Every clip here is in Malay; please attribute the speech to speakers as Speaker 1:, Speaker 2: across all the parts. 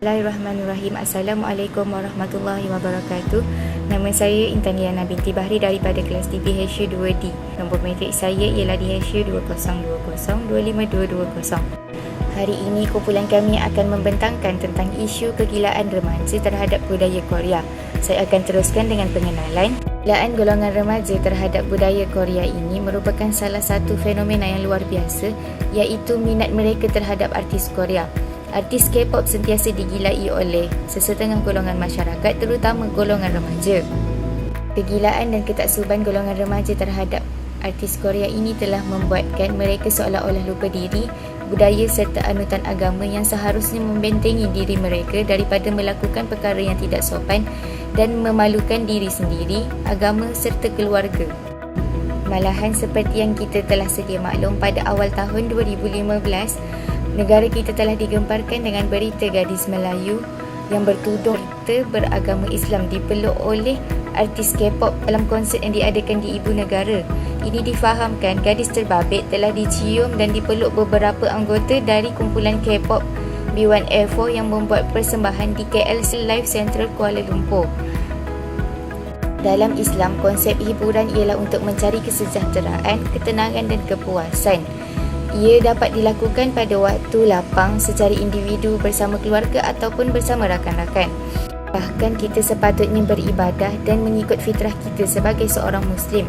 Speaker 1: Bismillahirrahmanirrahim. Assalamualaikum warahmatullahi wabarakatuh. Nama saya Intan Liana binti Bahri daripada kelas DP Hasia 2D. Nombor matrik saya ialah di Hasia 2020-25220. Hari ini kumpulan kami akan membentangkan tentang isu kegilaan remaja terhadap budaya Korea. Saya akan teruskan dengan pengenalan. Kegilaan golongan remaja terhadap budaya Korea ini merupakan salah satu fenomena yang luar biasa, iaitu minat mereka terhadap artis Korea. Artis K-pop sentiasa digilai oleh sesetengah golongan masyarakat, terutama golongan remaja. Kegilaan dan ketaksuban golongan remaja terhadap artis Korea ini telah membuatkan mereka seolah-olah lupa diri, budaya serta anutan agama yang seharusnya membentengi diri mereka daripada melakukan perkara yang tidak sopan dan memalukan diri sendiri, agama serta keluarga. Malahan seperti yang kita telah sedia maklum, pada awal tahun 2015, negara kita telah digemparkan dengan berita gadis Melayu yang bertuduh beragama Islam dipeluk oleh artis K-pop dalam konsert yang diadakan di ibu negara. Ini difahamkan gadis terbabit telah dicium dan dipeluk beberapa anggota dari kumpulan K-pop B1A4 yang membuat persembahan di KL Live Central Kuala Lumpur. Dalam Islam, konsep hiburan ialah untuk mencari kesejahteraan, ketenangan dan kepuasan. Ia dapat dilakukan pada waktu lapang secara individu bersama keluarga ataupun bersama rakan-rakan. Bahkan kita sepatutnya beribadah dan mengikut fitrah kita sebagai seorang Muslim,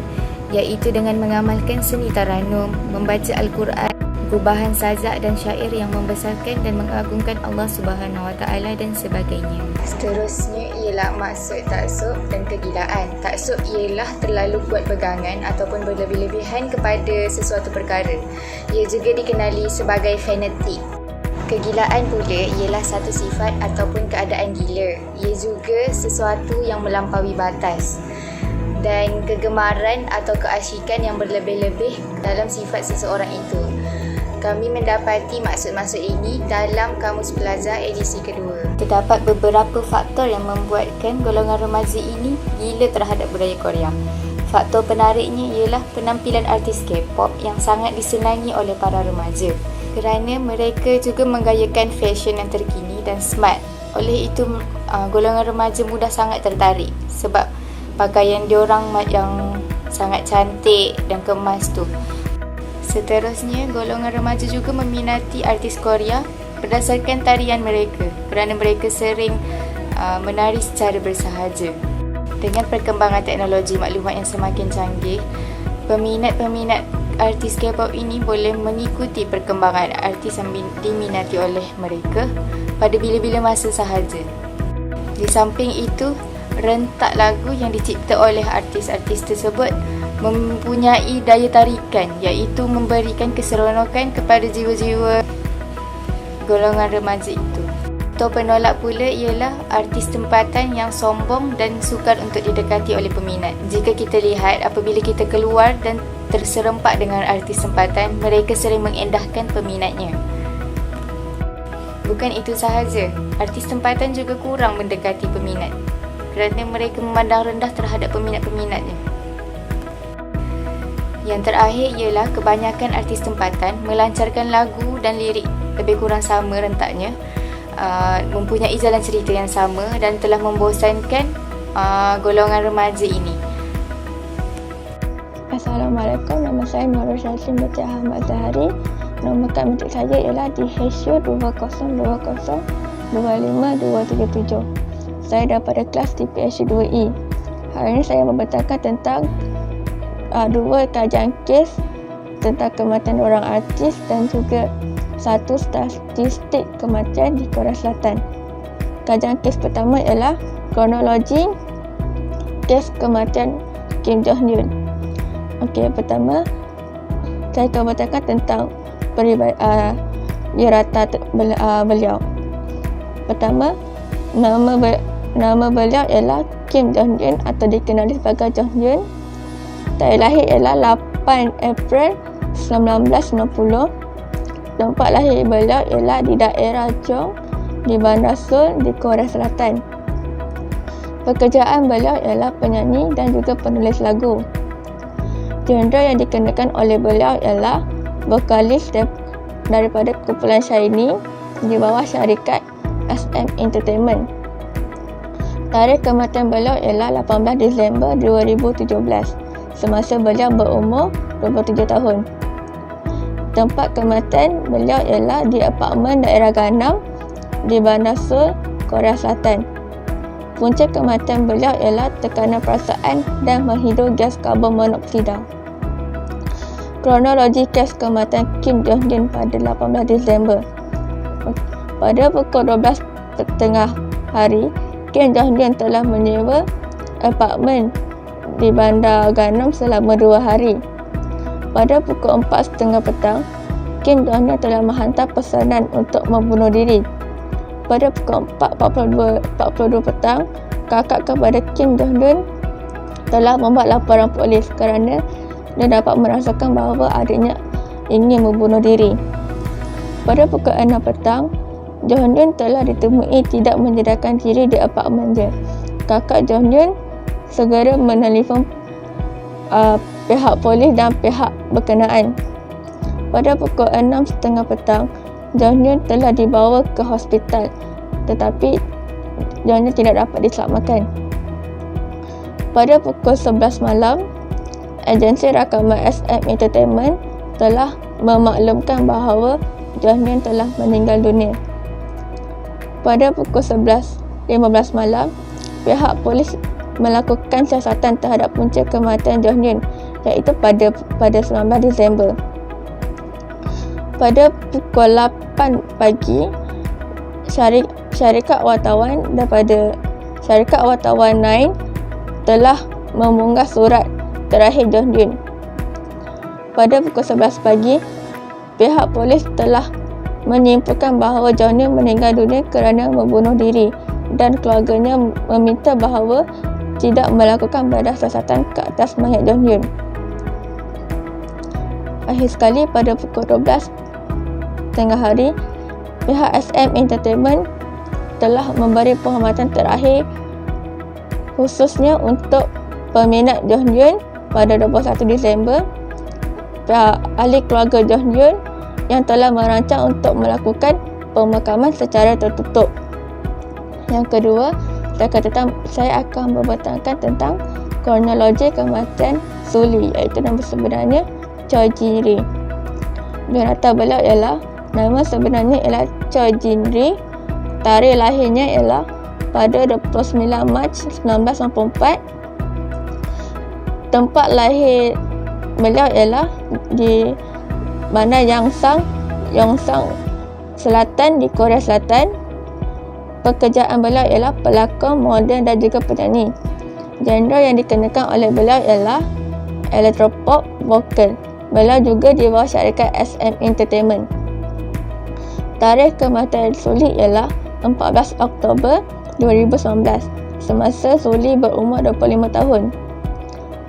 Speaker 1: iaitu dengan mengamalkan seni taranum, membaca Al-Quran, gubahan sazak dan syair yang membesarkan dan mengagungkan Allah Subhanahu Wa Taala dan sebagainya. Seterusnya ialah maksud taksub dan kegilaan. Taksub ialah terlalu kuat pegangan ataupun berlebih-lebihan kepada sesuatu perkara. Ia juga dikenali sebagai fanatik. Kegilaan pula ialah satu sifat ataupun keadaan gila. Ia juga sesuatu yang melampaui batas. Dan kegemaran atau keasyikan yang berlebih-lebih dalam sifat seseorang itu. Kami mendapati maksud-maksud ini dalam Kamus Plaza edisi kedua. Terdapat beberapa faktor yang membuatkan golongan remaja ini gila terhadap budaya Korea. Faktor penariknya ialah penampilan artis K-pop yang sangat disenangi oleh para remaja, kerana mereka juga menggayakan fashion yang terkini dan smart. Oleh itu, golongan remaja mudah sangat tertarik sebab pakaian diorang yang sangat cantik dan kemas tu. Seterusnya, golongan remaja juga meminati artis Korea berdasarkan tarian mereka, kerana mereka sering menari secara bersahaja. Dengan perkembangan teknologi maklumat yang semakin canggih, peminat-peminat artis K-pop ini boleh mengikuti perkembangan artis yang diminati oleh mereka pada bila-bila masa sahaja. Di samping itu, rentak lagu yang dicipta oleh artis-artis tersebut mempunyai daya tarikan, iaitu memberikan keseronokan kepada jiwa-jiwa golongan remaja itu. Faktor penolak pula ialah artis tempatan yang sombong dan sukar untuk didekati oleh peminat. Jika kita lihat, apabila kita keluar dan terserempak dengan artis tempatan, mereka sering mengendahkan peminatnya. Bukan itu sahaja, artis tempatan juga kurang mendekati peminat kerana mereka memandang rendah terhadap peminat-peminatnya. Yang terakhir ialah kebanyakan artis tempatan melancarkan lagu dan lirik lebih kurang sama rentaknya, mempunyai jalan cerita yang sama dan telah membosankan golongan remaja ini.
Speaker 2: Assalamualaikum, nama saya Nurul Syazlin binti Ahmad Zahari. Nombor kad matrik saya ialah di Hasia 2020-25250-237. Saya daripada kelas TPH 2E. Hari ini saya membentangkan tentang dua kajian kes tentang kematian orang artis dan juga satu statistik kematian di Korea Selatan. Kajian kes pertama ialah kronologi kes kematian Kim Jong Un. Okey, pertama saya akan membentangkan tentang biodata beliau. Pertama, nama beliau ialah Kim Jong Un atau dikenali sebagai Jong Un. Tarikh lahir ialah 8 April 1960. Tempat lahir beliau ialah di daerah Jong di Bandar Seoul di Korea Selatan. Pekerjaan beliau ialah penyanyi dan juga penulis lagu. Genre yang dikenakan oleh beliau ialah vokalis daripada kumpulan SHINee di bawah syarikat SM Entertainment. Tarikh kematian beliau ialah 18 Disember 2017 semasa beliau berumur 27 tahun. Tempat kematian beliau ialah di apartmen daerah Gangnam di Bandar Seoul, Korea Selatan. Punca kematian beliau ialah tekanan perasaan dan menghirup gas karbon monoksida. Kronologi kes kematian Kim Jong Un pada 18 Disember. Pada pukul 12 tengah hari, Kim Jong Un telah menyewa apartmen di Bandar Gangnam selama 2 hari. Pada pukul 4.30 petang, Kim Jong Un telah menghantar pesanan untuk membunuh diri. Pada pukul 4.42 petang, kakak kepada Kim Jong Un telah membuat laporan polis kerana dia dapat merasakan bahawa adiknya ingin membunuh diri. Pada pukul 6 petang, Jong Un telah ditemui tidak menyedarkan diri di apartmennya. Kakak Jong Un segera menelefon pihak polis dan pihak berkenaan. Pada pukul 6.30 petang, Jong Un telah dibawa ke hospital tetapi Jong Un tidak dapat diselamatkan. Pada pukul 11 malam, agensi rakaman SM Entertainment telah memaklumkan bahawa Jong Un telah meninggal dunia. Pada pukul 11.15 malam, pihak polis melakukan siasatan terhadap punca kematian Jong Un, iaitu pada 19 Disember. Pada pukul 8 pagi, syarikat wartawan daripada syarikat wartawan 9 telah memunggah surat terakhir Jong Un. Pada pukul 11 pagi, pihak polis telah menyimpulkan bahawa Jong Un meninggal dunia kerana membunuh diri dan keluarganya meminta bahawa tidak melakukan bedah siasatan ke atas mayat Jong Un. Akhir sekali, pada pukul 12 tengah hari, pihak SM Entertainment telah memberi penghormatan terakhir khususnya untuk peminat Jong Un pada 21 Disember. Pihak ahli keluarga Jong Un yang telah merancang untuk melakukan pemakaman secara tertutup. Yang kedua, saya akan berbincangkan tentang kronologi kematian Suli, iaitu nama sebenarnya Choi Jin-ri. Biodata beliau ialah, nama sebenarnya ialah Choi Jin-ri. Tarikh lahirnya ialah pada 29 Mac 1994. Tempat lahir beliau ialah di mana Yongsan Selatan di Korea Selatan. Pekerjaan beliau ialah pelakon, model dan juga penyanyi. Genre yang dikenakan oleh beliau ialah electropop vokal. Beliau juga di bawah syarikat SM Entertainment. Tarikh kematian Suli ialah 14 Oktober 2019 semasa Suli berumur 25 tahun.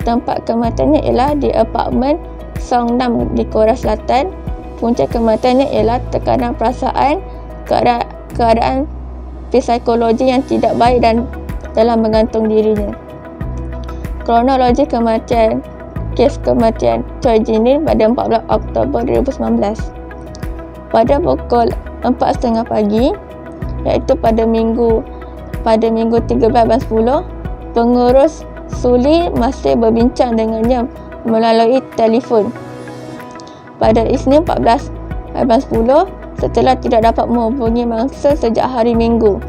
Speaker 2: Tempat kematiannya ialah di apartmen Songnam di Korea Selatan. Punca kematiannya ialah tekanan perasaan, keadaan psikologi yang tidak baik dan telah menggantung dirinya. Kronologi kematian kes kematian Choi Jin-ri pada 14 Oktober 2019. Pada pukul 4.30 pagi, iaitu pada minggu 13.10, pengurus Suli masih berbincang dengannya melalui telefon. Pada Isnin 14.10, setelah tidak dapat menghubungi mangsa sejak hari Minggu.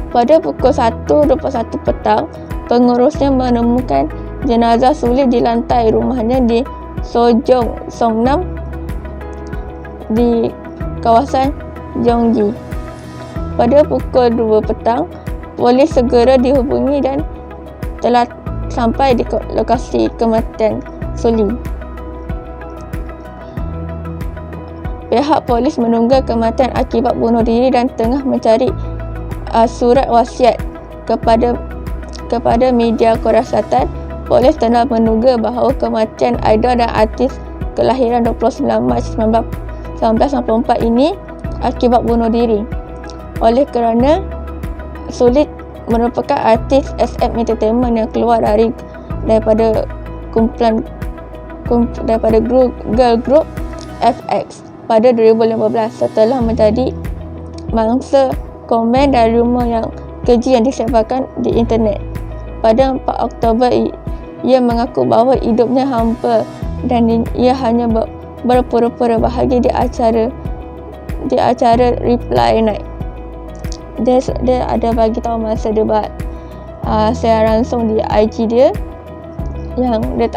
Speaker 2: Pada pukul 1.21 petang, pengurusnya menemukan jenazah Suli di lantai rumahnya di Sojong Songnam di kawasan Gyeonggi. Pada pukul 2 petang, polis segera dihubungi dan telah sampai di lokasi kematian Suli. Pihak polis menunggu kematian akibat bunuh diri dan tengah mencari surat wasiat kepada media Korea Selatan. Polis telah menduga bahawa kematian idol dan artis kelahiran 29 Mac 1994 ini akibat bunuh diri. Oleh kerana Suli merupakan artis SM Entertainment yang keluar daripada girl group FX pada 2015 setelah menjadi mangsa komen dan rumor yang keji yang disebarkan di internet. Pada 4 Oktober, ia mengaku bahawa hidupnya hampa dan ia hanya berpura-pura bahagia di acara Reply Night. Dia ada bagi tahu masa debat siaran langsung di IG dia yang dia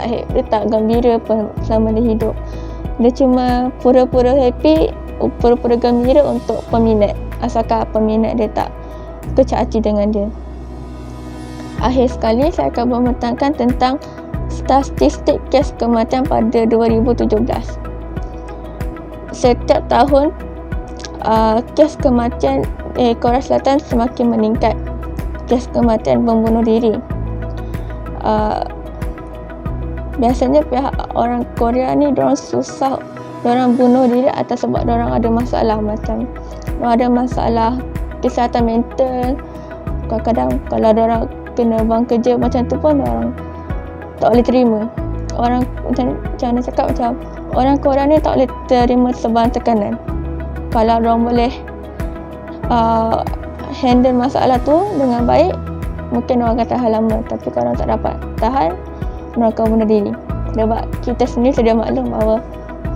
Speaker 2: tak gembira pun selama dia hidup. Dia cuma pura-pura happy, pura-pura gembira untuk peminat, asalkan peminat dia tak kecil hati dengan dia. Akhir sekali, saya akan membentangkan tentang statistik kes kematian pada 2017. Setiap tahun, kes kematian di Korea Selatan semakin meningkat. Kes kematian membunuh diri. Biasanya pihak orang Korea ni diorang susah, diorang bunuh diri atas sebab diorang ada masalah, macam diorang ada masalah kesihatan mental. Kadang-kadang kalau diorang kena buang kerja macam tu pun diorang tak boleh terima. Orang macam mana cakap, macam orang Korea ni tak boleh terima sebarang tekanan. Kalau diorang boleh handle masalah tu dengan baik, mungkin orang akan tahan lama. Tapi kalau tak dapat tahan, orang akan bunuh diri. Sebab kita sendiri sedia maklum bahawa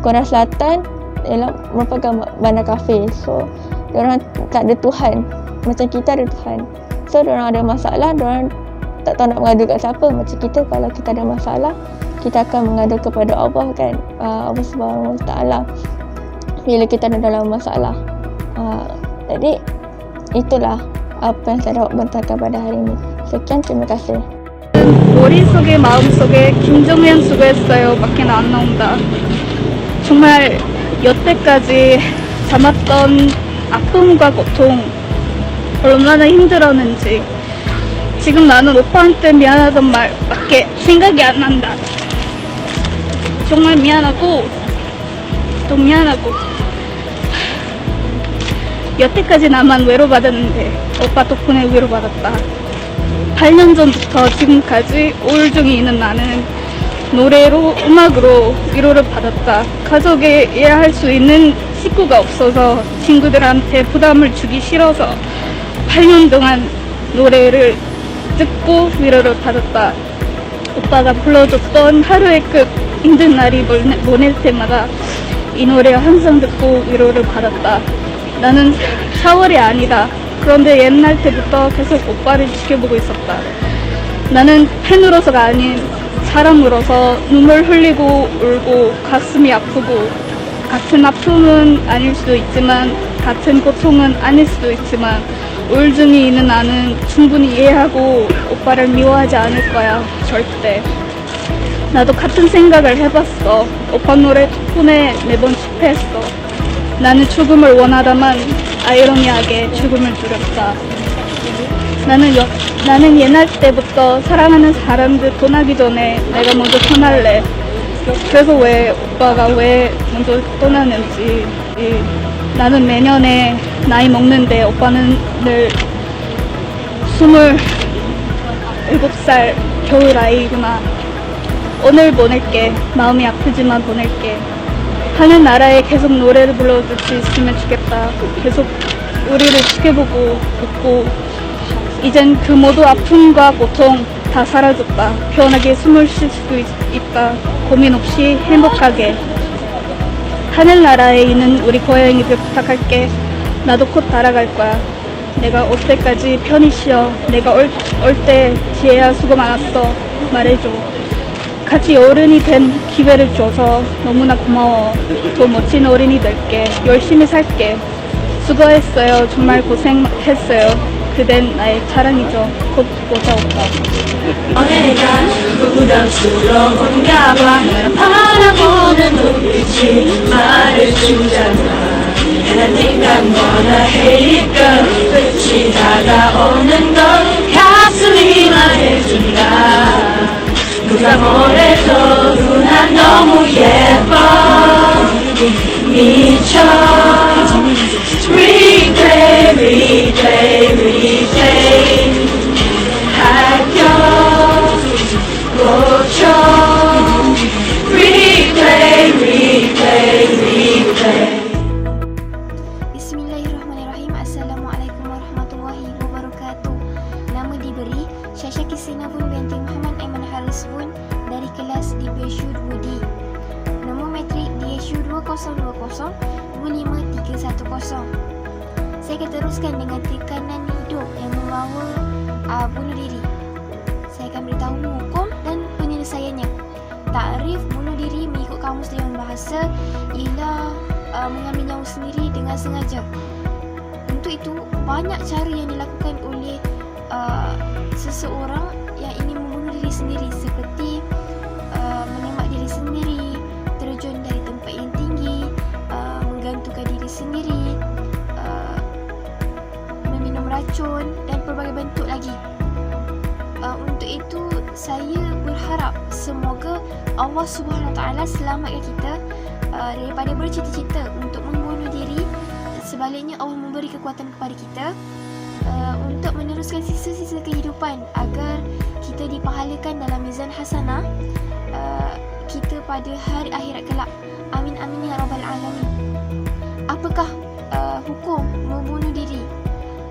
Speaker 2: Korea Selatan ialah merupakan bandar kafir. So, diorang tak ada Tuhan. Macam kita ada Tuhan. So, diorang ada masalah, diorang tak tahu nak mengadu kat siapa. Macam kita, kalau kita ada masalah, kita akan mengadu kepada Allah kan. Allah Subhanahu Wa Taala bila kita ada dalam masalah. Jadi, itulah apa yang saya dapat bentangkan pada hari ini. Sekian, terima kasih.
Speaker 3: 머릿속에 마음속에 김정은 수고했어요 밖에는 안 나온다. 정말 여태까지 참았던 아픔과 고통 얼마나 힘들었는지 지금 나는 오빠한테 미안하던 말밖에 생각이 안 난다. 정말 미안하고 또 미안하고 여태까지 나만 위로받았는데 오빠 덕분에 위로받았다. 8년 전부터 지금까지 우울증이 있는 나는 노래로, 음악으로 위로를 받았다. 가족에 이해할 수 있는 식구가 없어서 친구들한테 부담을 주기 싫어서 8년 동안 노래를 듣고 위로를 받았다. 오빠가 불러줬던 하루의 끝 힘든 날이 보낼 때마다 이 노래 항상 듣고 위로를 받았다. 나는 4월이 아니다. 그런데 옛날 때부터 계속 오빠를 지켜보고 있었다. 나는 팬으로서가 아닌 사람으로서 눈물 흘리고 울고 가슴이 아프고 같은 아픔은 아닐 수도 있지만 같은 고통은 아닐 수도 있지만 우울증이 있는 나는 충분히 이해하고 오빠를 미워하지 않을 거야. 절대. 나도 같은 생각을 해봤어. 오빠 노래 덕분에 매번 실패했어. 나는 죽음을 원하다만 아이러니하게 죽음을 두렵다. 나는 옛날 때부터 사랑하는 사람들 떠나기 전에 내가 먼저 떠날래. 그래서 왜 오빠가 왜 먼저 떠나는지. 나는 내년에 나이 먹는데 오빠는 늘 27살 겨울 아이구나. 오늘 보낼게. 마음이 아프지만 보낼게. 하는 나라에 계속 노래를 불러줄 수 있으면 좋겠다. 계속 우리를 지켜보고 웃고 이젠 그 모두 아픔과 고통 다 사라졌다. 편하게 숨을 쉴 수도 있다. 고민 없이 행복하게. 하늘나라에 있는 우리 고양이들 부탁할게. 나도 곧 날아갈 거야. 내가 올 때까지 편히 쉬어. 내가 올 때 지혜야 수고 많았어. 말해줘. 같이 어른이 된 기회를 줘서 너무나 고마워. 더 멋진 어른이 될게. 열심히 살게. 수고했어요. 정말 고생했어요. 그댄 나의 자랑이죠. 곧 보자 오빠.
Speaker 4: 내가 부담스러운가 봐. 날 바라보는 눈빛이 말해주잖아. 난 네가 뭐라 해니까 끝이 다가오는 걸 가슴이 말해준다. 누가 뭐래도 난 너무 예뻐. 미쳐. Replay, replay, replay. 학교 고쳐. Replay, replay, replay.
Speaker 1: Bismillahirrahmanirrahim. Assalamualaikum
Speaker 5: Kisinavun binti Muhammad Aiman Haris Bun dari kelas di BSU Budi. Nombor matrik DSU 2020 25310. Saya akan teruskan dengan tekanan hidup yang membawa bunuh diri. Saya akan beritahu hukum dan penyelesaiannya. Takrif bunuh diri mengikut Kamus Dewan Bahasa ialah mengambil nyawa sendiri dengan sengaja. Untuk itu, banyak cara yang dilakukan oleh seseorang yang ingin membunuh diri sendiri, seperti menembak diri sendiri, terjun dari tempat yang tinggi, menggantungkan diri sendiri, meminum racun dan pelbagai bentuk lagi. Untuk itu, saya berharap semoga Allah Subhanahu Wa Taala selamatkan kita daripada bercita-cita untuk membunuh diri. Sebaliknya, Allah memberi kekuatan kepada kita untuk meneruskan sisa-sisa kehidupan agar kita dipahalakan dalam mizan hasanah kita pada hari akhirat kelak. Amin amin ya rabbal alamin. Apakah hukum membunuh diri?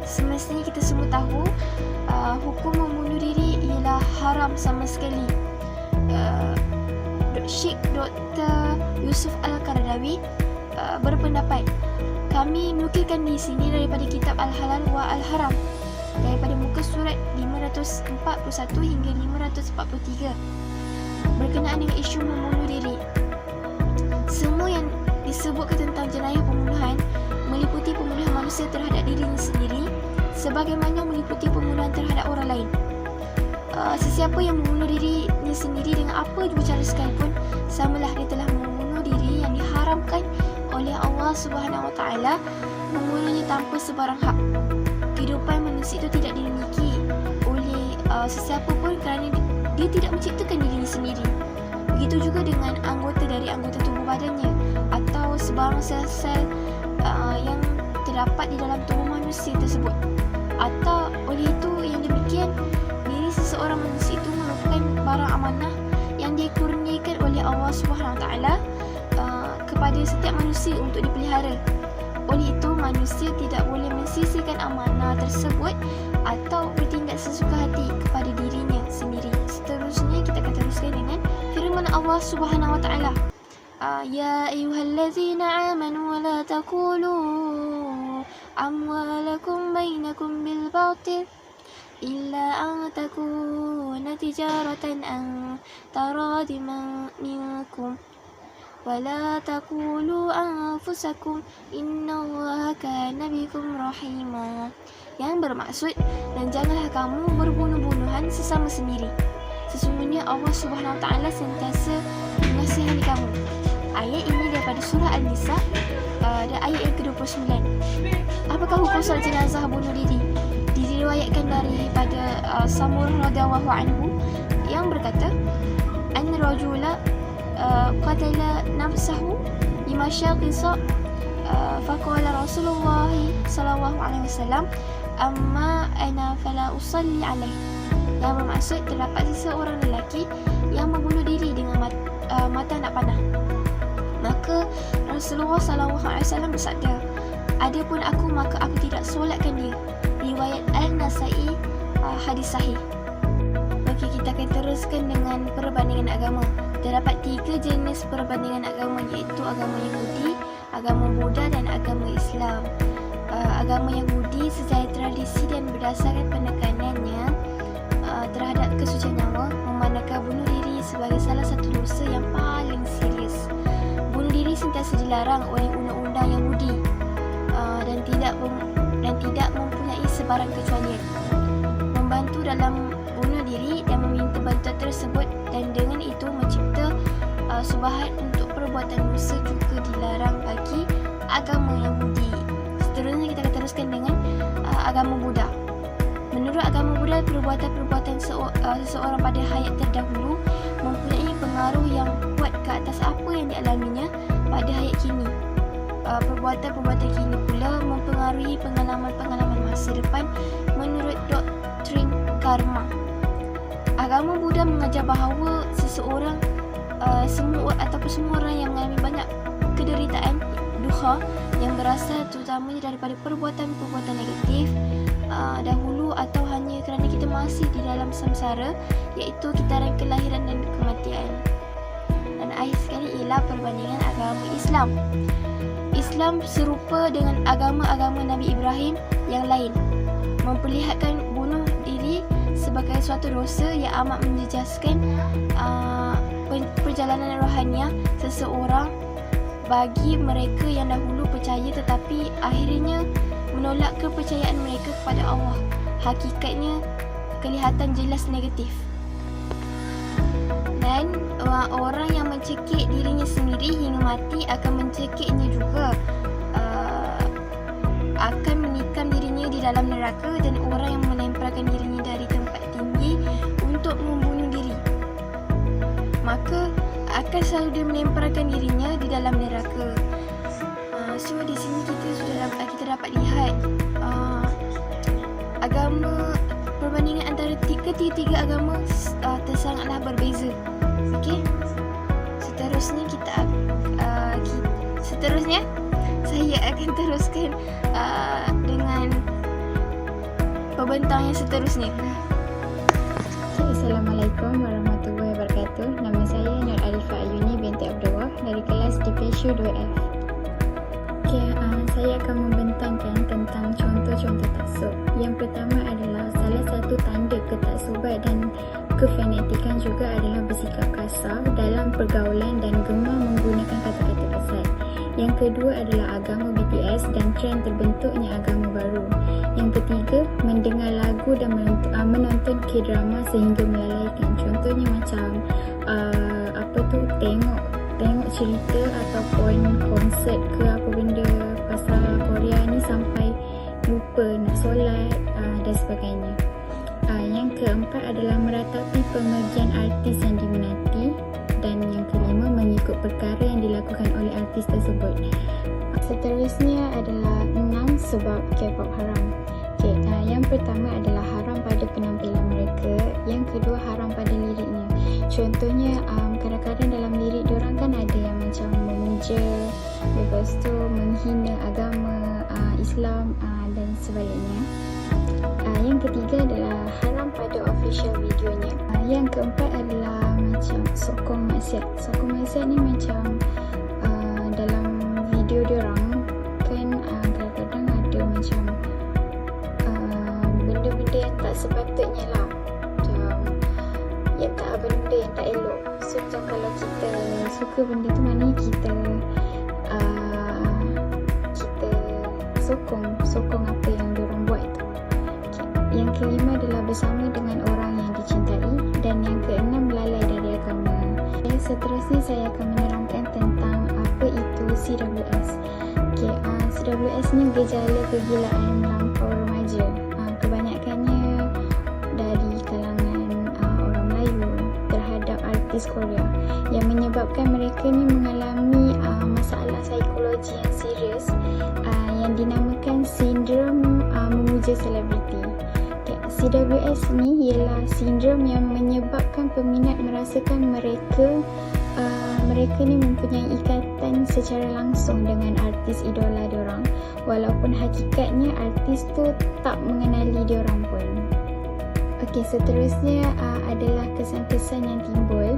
Speaker 5: Semestinya kita semua tahu hukum membunuh diri ialah haram sama sekali. Syekh Dr. Yusuf Al-Qaradawi berpendapat, kami menukilkan di sini daripada kitab Al-Halal wa Al-Haram daripada muka surat 541 hingga 543 berkenaan dengan isu membunuh diri. Semua yang disebutkan tentang jenayah pembunuhan meliputi pembunuhan manusia terhadap dirinya sendiri sebagaimana meliputi pembunuhan terhadap orang lain. Sesiapa yang membunuh dirinya sendiri dengan apa jua cara sekalipun, samalah dia telah membunuh diri yang diharamkan oleh Allah Subhanahu Wa Taala, membunuhnya tanpa sebarang hak. Kehidupan manusia itu tidak dimiliki oleh sesiapa pun kerana dia tidak menciptakan dirinya sendiri. Begitu juga dengan anggota dari anggota tubuh badannya atau sebarang sel-sel yang terdapat di dalam tubuh manusia tersebut. Atau oleh itu yang demikian, diri seseorang manusia itu merupakan barang amanah yang dikurniakan oleh Allah Subhanahu Wa Taala kepada setiap manusia untuk dipelihara. Oleh itu, manusia tidak boleh mensisihkan amanah tersebut atau bertindak sesuka hati kepada dirinya sendiri. Seterusnya kita akan teruskan dengan firman Allah Subhanahu Wa Taala. Ya ayyuhallazina amanu la taqulu amwalakum bainakum bil batil illa an takuna tijaratan an taradim minkum ولا تقولوا أنفسكم إن الله كان بكم رحيما. Yang bermaksud, dan janganlah kamu berbunuh-bunuhan sesama sendiri. Sesungguhnya Allah Subhanahu Wa Taala sentiasa mengasihani kamu. Ayat ini daripada surah An-Nisa dan ayat yang ke-29. Apakah hukum solat jenazah bunuh diri? Diriwayatkan daripada Samurah radhiyallahu anhu yang berkata, an rajula qatala nafsahu bimasya qisa faqala Rasulullah sallallahu alaihi wasallam amma ana fala usalli alaih. Yang bermaksud, terdapat seseorang lelaki yang membunuh diri dengan mata nak panah. Maka Rasulullah sallallahu alaihi wasallam bersabda, adapun aku maka aku tidak solatkan dia. Riwayat Al-Nasai, hadis sahih. Okey, kita akan teruskan dengan perbandingan agama. Terdapat 3 jenis perbandingan agama, iaitu agama Yahudi, agama Buddha dan agama Islam. Agama Yahudi secara tradisi dan berdasarkan penekanannya terhadap kesucian nyawa, memandangkan bunuh diri sebagai salah satu dosa yang paling serius. Bunuh diri sentiasa dilarang oleh undang-undang Yahudi dan tidak mempunyai sebarang kecualian. Membantu dalam bunuh diri dan meminta bantuan tersebut dan dengan itu mencipta subahat untuk perbuatan dosa juga dilarang bagi agama Yahudi. Seterusnya kita akan teruskan dengan agama Buddha. Menurut agama Buddha, perbuatan-perbuatan seseorang pada hayat terdahulu mempunyai pengaruh yang kuat ke atas apa yang dialaminya pada hayat kini. Perbuatan-perbuatan kini pula mempengaruhi pengalaman-pengalaman masa depan menurut doktrin karma. Agama Buddha mengajar bahawa seseorang semua orang yang mengalami banyak kederitaan duha yang berasal terutamanya daripada perbuatan-perbuatan negatif dahulu atau hanya kerana kita masih di dalam samsara, iaitu kitaran kelahiran dan kematian. Dan akhir sekali ialah perbandingan agama Islam. Islam serupa dengan agama-agama Nabi Ibrahim yang lain, memperlihatkan bunuh diri sebagai suatu dosa yang amat menjejaskan perjalanan rohaniah seseorang bagi mereka yang dahulu percaya tetapi akhirnya menolak kepercayaan mereka kepada Allah. Hakikatnya kelihatan jelas negatif. Dan orang yang mencekik dirinya sendiri hingga mati akan mencekiknya juga, akan menikam dirinya di dalam neraka, dan orang yang melemparkan dirinya dari tempat tinggi untuk membunuh diri, maka akan selalu dia melemparkan dirinya di dalam neraka. So di sini kita dapat lihat agama, perbandingan antara ketiga agama sangatlah berbeza. Okey. Seterusnya saya akan teruskan dengan pembentang yang seterusnya.
Speaker 6: Assalamualaikum warahmatullahi wabarakatuh. Nama saya Nur Arifah Ayuni binti Abdullah dari kelas DPSU 2F. Saya akan membentangkan tentang contoh-contoh taksub. Yang pertama adalah salah satu tanda ketaksuban dan kefanatikan juga adalah bersikap kasar dalam pergaulan dan gemar menggunakan kata-kata kasar. Yang kedua adalah agama BTS dan tren terbentuknya agama baru. Yang ketiga, mendengar lagu dan menonton K-drama sehingga melalaikan. Contohnya macam tengok cerita ataupun konsert ke apa benda pasal Korea ni sampai lupa nak solat dan sebagainya. Yang keempat adalah meratapi pemergian artis yang diminati, dan yang kelima mengikut perkara yang dilakukan oleh artis tersebut. Seterusnya adalah 6 sebab K-pop haram. Yang pertama adalah haram pada penampilan mereka. Yang kedua, haram pada liriknya. Contohnya kadang-kadang dalam lirik diorang kan ada yang macam memuja, lepas tu menghina agama Islam dan sebaliknya. Yang ketiga adalah haram pada official videonya. Yang keempat adalah macam sokong maksiat. Sokong maksiat ni macam dalam video diorang kan kadang-kadang ada macam benda-benda yang tak sepatutnya lah, macam yang tak benda yang tak elok. So macam kalau kita suka benda tu, maknanya kita sokong apa yang diorang buat tu. Yang kelima adalah bersama dengan orang yang dicintai, dan yang keenam lalai dari agama. Seterusnya saya akan menerangkan tentang apa itu CWS. CWS ni gejala kegilaan melampau remaja. Kebanyakannya dari kalangan orang Melayu terhadap artis Korea, yang menyebabkan mereka ni mengalami masalah psikologi yang serius yang dinamakan sindrom memuja selebriti. CWS ni ialah sindrom yang menyebabkan peminat merasakan mereka ni mempunyai ikatan secara langsung dengan artis idola diorang, walaupun hakikatnya artis tu tak mengenali diorang pun. Okey, seterusnya adalah kesan-kesan yang timbul.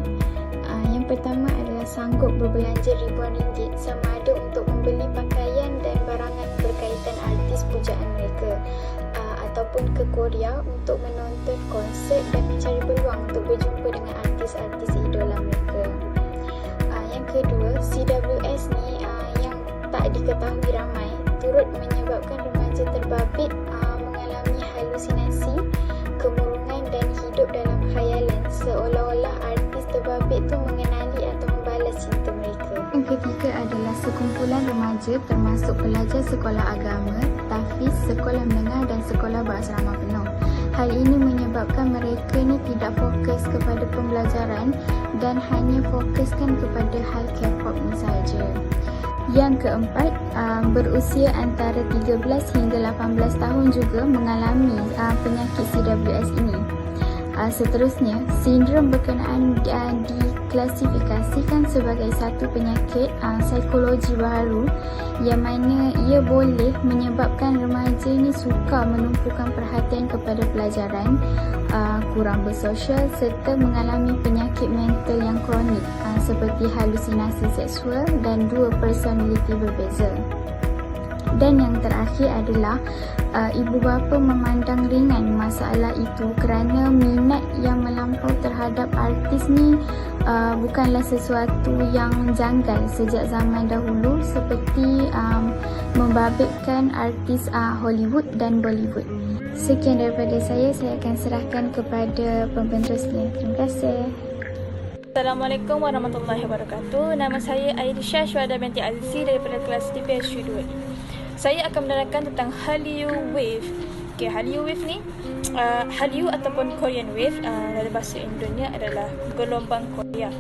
Speaker 6: Yang pertama adalah sanggup berbelanja ribuan ringgit sama ada untuk membeli pakaian dan barangan berkaitan artis pujaan mereka, ataupun ke Korea untuk menonton konsert dan mencari peluang untuk berjumpa dengan artis-artis idola mereka. Yang kedua, CWS ni yang tak diketahui ramai turut menyebabkan remaja terbabit mengalami halusinasi, kemurungan dan hidup dalam khayalan seolah-olah artis terbabit tu mengenali atau membalas cinta mereka. Yang ketiga adalah sekumpulan remaja termasuk pelajar sekolah agama, tahfiz, sekolah menengah dan sekolah berasrama penuh. Hal ini menyebabkan mereka ni tidak fokus kepada pembelajaran dan hanya fokuskan kepada hal K-pop ni sahaja. Yang keempat, berusia antara 13 hingga 18 tahun juga mengalami penyakit CWS ini. Seterusnya, sindrom berkenaan diklasifikasikan sebagai satu penyakit psikologi baru yang mana ia boleh menyebabkan remaja ini suka menumpukan perhatian kepada pelajaran, kurang bersosial serta mengalami penyakit mental yang kronik seperti halusinasi seksual dan dua personaliti berbeza. Dan yang terakhir adalah ibu bapa memandang ringan masalah itu kerana minat yang melampau terhadap artis ni bukanlah sesuatu yang janggal sejak zaman dahulu seperti membabitkan artis Hollywood dan Bollywood. Sekian daripada saya akan serahkan kepada penerusnya. Terima kasih.
Speaker 7: Assalamualaikum warahmatullahi wabarakatuh. Nama saya Aisyah Syuhada binti Azizi daripada kelas TPS 2. Saya akan menerangkan tentang Hallyu Wave. Okay, Hallyu Wave ni, Hallyu ataupun Korean Wave dalam bahasa Indonesia adalah gelombang Korea.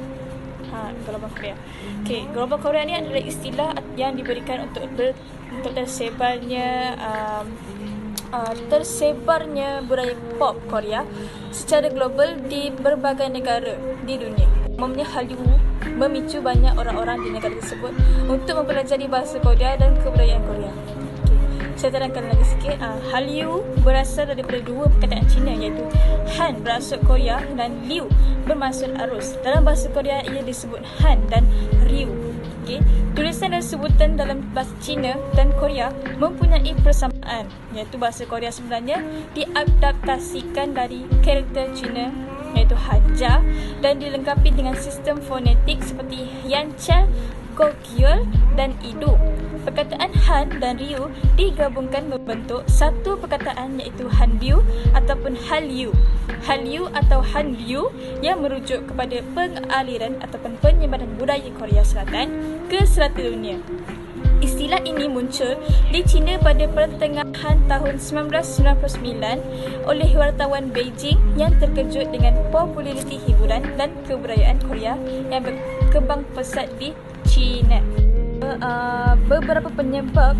Speaker 7: Gelombang Korea. Okay, gelombang Korea ni adalah istilah yang diberikan untuk tersebarnya budaya pop Korea secara global di berbagai negara di dunia. Umumnya Hallyu memicu banyak orang-orang di negara tersebut untuk mempelajari bahasa Korea dan kebudayaan Korea. Okay. Saya terangkan lagi sikit. Hallyu berasal daripada dua perkataan Cina iaitu Han bermaksud Korea dan Liu bermaksud arus. Dalam bahasa Korea ia disebut Han dan Ryu. Okay. Tulisan dan sebutan dalam bahasa Cina dan Korea mempunyai persamaan, iaitu bahasa Korea sebenarnya diadaptasikan dari karakter Cina iaitu Hanja dan dilengkapi dengan sistem fonetik seperti Yanchal, Gokyul dan Idu. Perkataan Han dan Ryu digabungkan membentuk satu perkataan iaitu Hanbyu ataupun Hallyu. Hallyu atau Hanbyu yang merujuk kepada pengaliran ataupun penyebaran budaya Korea Selatan ke selatan dunia. Istilah ini muncul di China pada pertengahan tahun 1999 oleh wartawan Beijing yang terkejut dengan populariti hiburan dan kebudayaan Korea yang berkembang pesat di China. Beberapa penyebab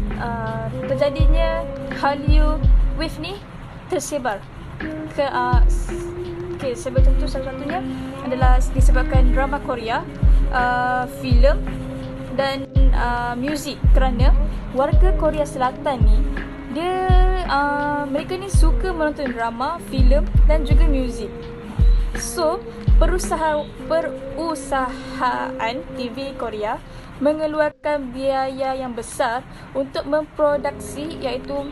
Speaker 7: terjadinya Hallyu Wave ni tersebar ke sebagai contoh salah satunya adalah disebabkan drama Korea, filem dan muzik, kerana warga Korea Selatan ni mereka ni suka menonton drama, filem dan juga muzik. So, perusahaan TV Korea mengeluarkan biaya yang besar untuk memproduksi iaitu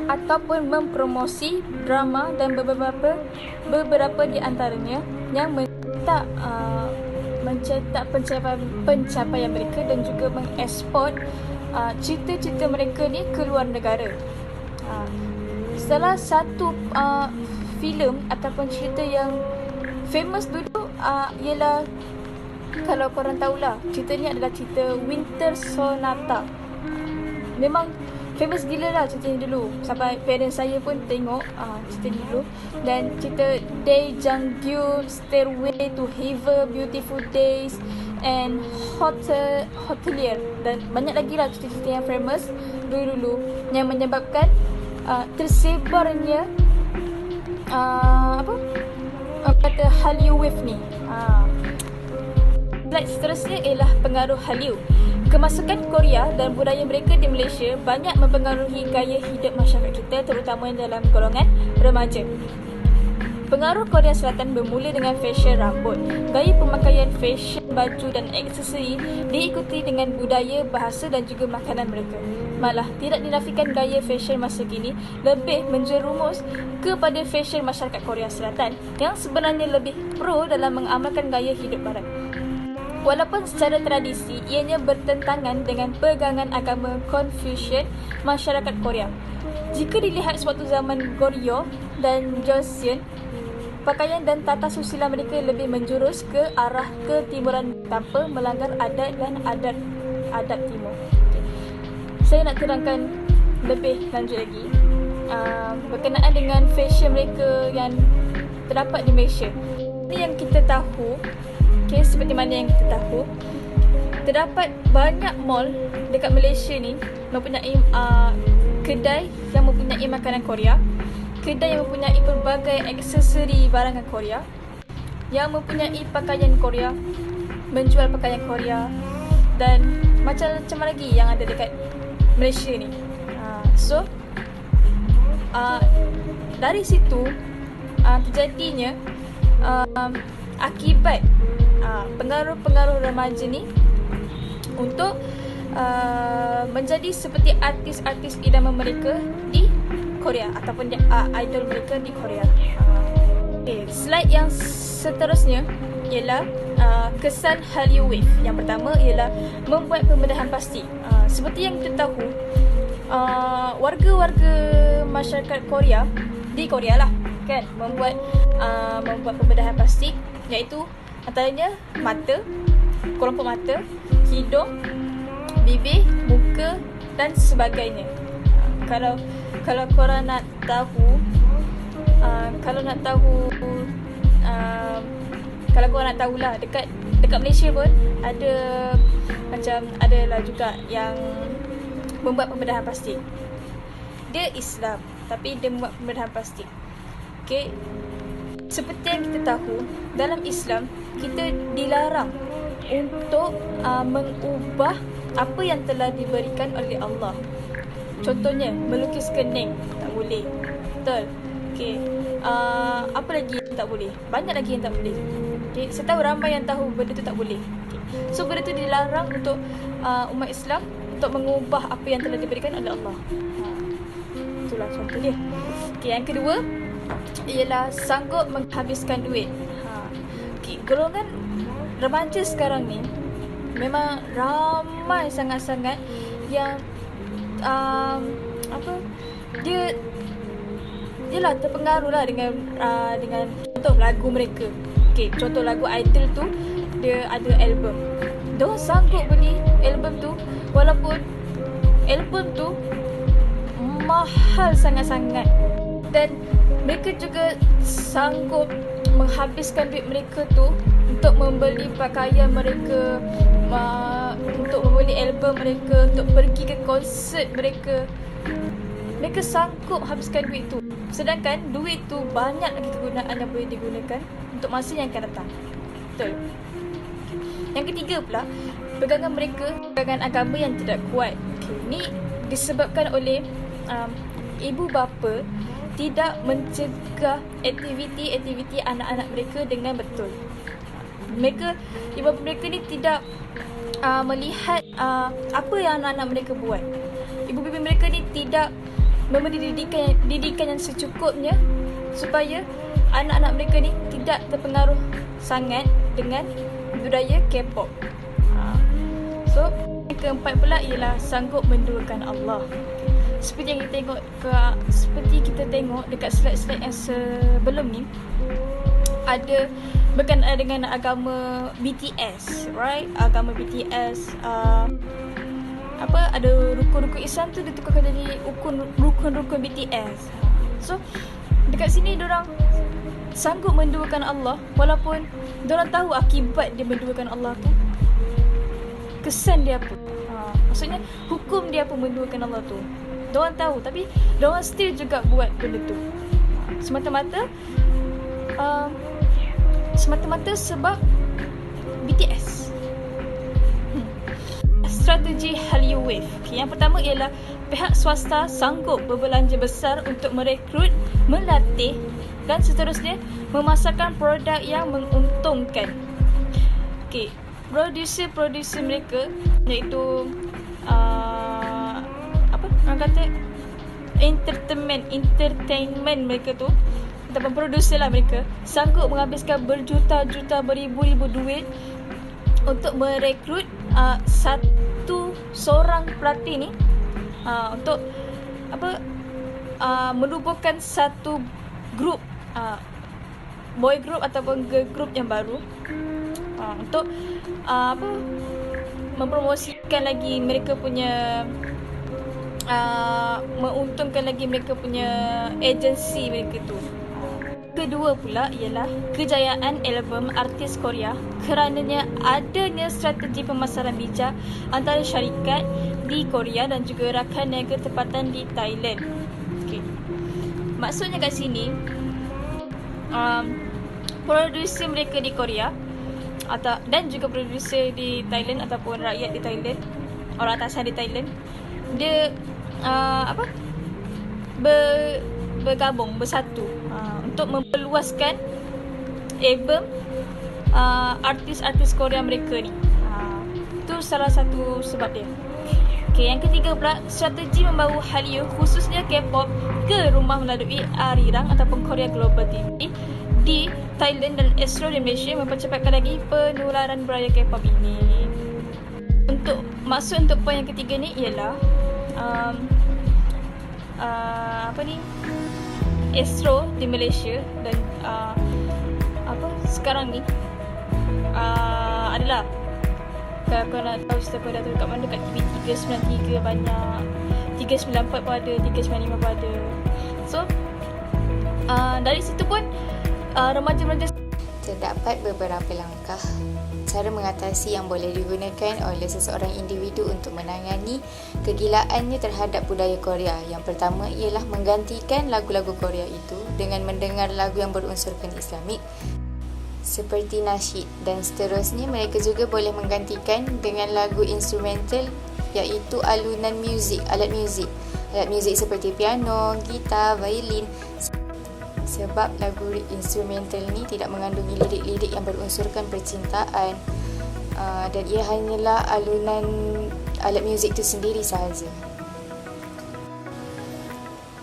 Speaker 7: ataupun mempromosi drama dan beberapa di antaranya yang mencetak pencapaian mereka dan juga mengeksport cerita-cerita mereka ni ke luar negara. Salah satu filem ataupun cerita yang famous dulu ialah, kalau korang tahulah, cerita ni adalah cerita Winter Sonata. Memang famous gila lah cerita ni dulu, sampai parents saya pun tengok cerita ni dulu. Dan cerita Daejanggyul, Stairway to Heaven, Beautiful Days and Hotelier, dan banyak lagi lah cerita-cerita yang famous dulu-dulu yang menyebabkan tersebarnya kata Hallyu Wave ni. Slide seterusnya ialah pengaruh Hallyu. Kemasukan Korea dan budaya mereka di Malaysia banyak mempengaruhi gaya hidup masyarakat kita, terutama dalam golongan remaja. Pengaruh Korea Selatan bermula dengan fashion rambut. Gaya pemakaian fashion baju dan aksesori diikuti dengan budaya, bahasa dan juga makanan mereka. Malah, tidak dinafikan gaya fashion masa kini lebih menjerumus kepada fashion masyarakat Korea Selatan yang sebenarnya lebih pro dalam mengamalkan gaya hidup barat. Walaupun secara tradisi ianya bertentangan dengan pegangan agama Confucian masyarakat Korea. Jika dilihat sewaktu zaman Goryeo dan Joseon, pakaian dan tata susila mereka lebih menjurus ke arah ketimuran tanpa melanggar adat dan adat timur. Saya nak terangkan lebih lanjut lagi berkenaan dengan fashion mereka yang terdapat di Malaysia. Ini yang kita tahu, seperti mana yang kita tahu, terdapat banyak mall dekat Malaysia ni mempunyai kedai yang mempunyai makanan Korea kedai yang mempunyai pelbagai aksesori barangan Korea, yang mempunyai pakaian Korea, menjual pakaian Korea dan macam-macam lagi yang ada dekat Malaysia ni. So dari situ terjadinya akibat pengaruh-pengaruh remaja ni untuk menjadi seperti artis-artis idaman mereka di Korea ataupun idol mereka di Korea. Okay, slide yang seterusnya ialah kesan Hallyu Wave. Yang pertama ialah membuat pembedahan plastik. Seperti yang kita tahu, warga-warga masyarakat Korea di Korea lah kan membuat pembedahan plastik, iaitu antaranya mata, kelompok mata, hidung, bibir, muka dan sebagainya. Kalau korang nak tahu, kalau korang nak tahulah, dekat Malaysia pun ada adalah juga yang membuat pembedahan plastik. Dia Islam tapi dia membuat pembedahan plastik. Okay, seperti yang kita tahu, dalam Islam kita dilarang untuk mengubah apa yang telah diberikan oleh Allah. Contohnya melukis kening tak boleh. Betul. Okay. Apa lagi yang tak boleh? Banyak lagi yang tak boleh. Okay. Saya tahu ramai yang tahu benda tu tak boleh. Okay. So benda tu dilarang untuk umat Islam untuk mengubah apa yang telah diberikan oleh Allah. Itulah contoh dia. Okay. Yang kedua ialah sanggup menghabiskan duit. Okay. Golongan remaja sekarang ni memang ramai sangat-sangat yang dia terpengaruh lah dengan contoh lagu mereka. Okay, contoh lagu idol tu dia ada album. Diorang sanggup beli album tu walaupun album tu mahal sangat-sangat, dan mereka juga sanggup menghabiskan duit mereka tu untuk membeli pakaian mereka, untuk membeli album mereka, untuk pergi ke konsert mereka. Mereka sanggup habiskan duit tu. Sedangkan duit tu banyak lagi kegunaan yang boleh digunakan untuk masa yang akan datang. Betul. Yang ketiga pula, pegangan mereka, pegangan agama yang tidak kuat. Okay, ni disebabkan oleh ibu bapa tidak mencegah aktiviti-aktiviti anak-anak mereka dengan betul. Ibu bapa mereka ni tidak melihat apa yang anak-anak mereka buat. Ibu bapa mereka ni tidak memberi didikan yang secukupnya supaya anak-anak mereka ni tidak terpengaruh sangat dengan budaya K-pop. So yang keempat pula ialah sanggup menduakan Allah. Seperti yang kita tengok dekat slide-slide yang sebelum ni, ada berkenaan dengan agama BTS, right? Agama BTS, ada rukun-rukun Islam tu ditukarkan jadi rukun-rukun BTS. So dekat sini diorang sanggup menduakan Allah walaupun diorang tahu akibat dia menduakan Allah tu, kesan dia apa. Maksudnya hukum dia apa menduakan Allah tu, diorang tahu, tapi diorang still juga buat benda tu semata-mata sebab BTS. Strategi Hallyu Wave. Okay, yang pertama ialah pihak swasta sanggup berbelanja besar untuk merekrut, melatih dan seterusnya memasarkan produk yang menguntungkan. Okay, produser mereka iaitu entertainment mereka tu, ataupun produser lah, mereka sanggup menghabiskan berjuta-juta, beribu-ribu duit untuk merekrut satu seorang pelatih ni untuk menubuhkan satu grup, boy group ataupun girl group yang baru, untuk mempromosikan lagi mereka punya menguntungkan lagi mereka punya agensi mereka tu. Kedua pula ialah kejayaan album artis Korea kerananya adanya strategi pemasaran bijak antara syarikat di Korea dan juga rakan niaga tempatan di Thailand. Okay. maksudnya kat sini produser mereka di Korea dan juga produser di Thailand ataupun rakyat di Thailand, orang atasan di Thailand, dia bergabung bersatu untuk memperluaskan album artis-artis Korea mereka ni. Itu salah satu sebab dia. Okay, yang ketiga pula, strategi membawa Hallyu khususnya K-pop ke rumah melalui Arirang ataupun Korea Global TV di Thailand dan Astro di Malaysia mempercepatkan lagi penularan budaya K-pop ini. Maksud untuk poin yang ketiga ni ialah Astro di Malaysia dan sekarang ni adalah, kalau kau nak tahu cerita Korea tu kat mana, kat TV 393 banyak, 394 pun ada, 395 pun ada. So dari situ pun remaja-remaja
Speaker 1: Terdapat beberapa langkah cara mengatasi yang boleh digunakan oleh seseorang individu untuk menangani kegilaannya terhadap budaya Korea. Yang pertama ialah menggantikan lagu-lagu Korea itu dengan mendengar lagu yang berunsurkan Islamik seperti nasyid, dan seterusnya mereka juga boleh menggantikan dengan lagu instrumental, iaitu alat muzik seperti piano, gitar, violin. Sebab lagu instrumental ni tidak mengandungi lirik-lirik yang berunsurkan percintaan, dan ia hanyalah alunan alat muzik itu sendiri sahaja.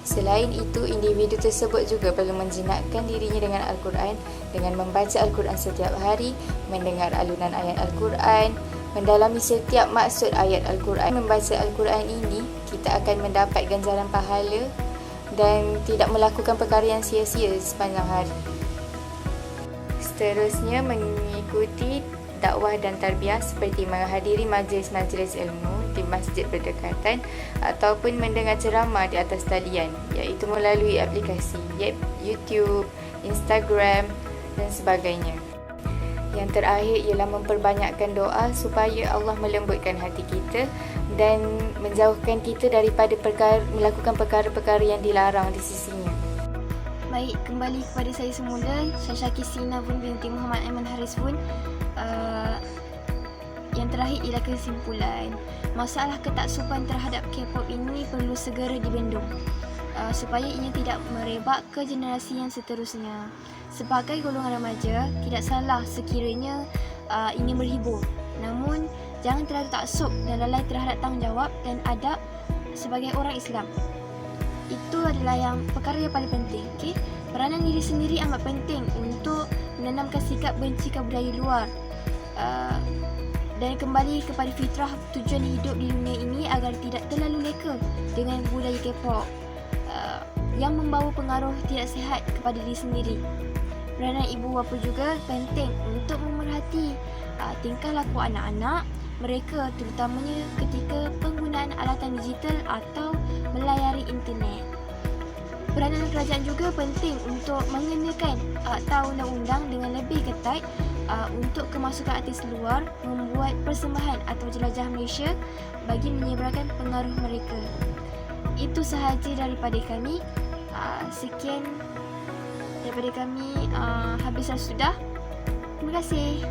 Speaker 1: Selain itu, individu tersebut juga perlu menjinakkan dirinya dengan Al-Quran dengan membaca Al-Quran setiap hari, mendengar alunan ayat Al-Quran, mendalami setiap maksud ayat Al-Quran. Membaca Al-Quran ini, kita akan mendapat ganjaran pahala dan tidak melakukan perkara yang sia-sia sepanjang hari. Seterusnya, mengikuti dakwah dan tarbiyah seperti menghadiri majlis-majlis ilmu di masjid berdekatan ataupun mendengar ceramah di atas talian, iaitu melalui aplikasi YouTube, Instagram dan sebagainya. Yang terakhir ialah memperbanyakkan doa supaya Allah melembutkan hati kita dan menjauhkan kita daripada melakukan perkara-perkara yang dilarang di sisinya.
Speaker 5: Baik, kembali kepada saya semula, Syashaki Sina pun binti Muhammad Aiman Haris pun. Yang terakhir ialah kesimpulan. Masalah ketaksuban terhadap K-pop ini perlu segera dibendung supaya ia tidak merebak ke generasi yang seterusnya. Sebagai golongan remaja, tidak salah sekiranya ingin berhibur. Namun, jangan terlalu taksub dan lalai terhadap tanggungjawab dan adab sebagai orang Islam. Itu adalah yang perkara yang paling penting. Okay? Peranan diri sendiri amat penting untuk menanamkan sikap benci ke budaya luar dan kembali kepada fitrah tujuan hidup di dunia ini agar tidak terlalu leka dengan budaya K-pop yang membawa pengaruh tidak sihat kepada diri sendiri. Peranan ibu bapa juga penting untuk memerhati tingkah laku anak-anak mereka, terutamanya ketika penggunaan alatan digital atau melayari internet. Peranan kerajaan juga penting untuk mengenakan akta undang-undang dengan lebih ketat untuk kemasukan artis luar membuat persembahan atau jelajah Malaysia bagi menyebarkan pengaruh mereka. Itu sahaja daripada kami. Sekian daripada kami, habislah sudah. Terima kasih.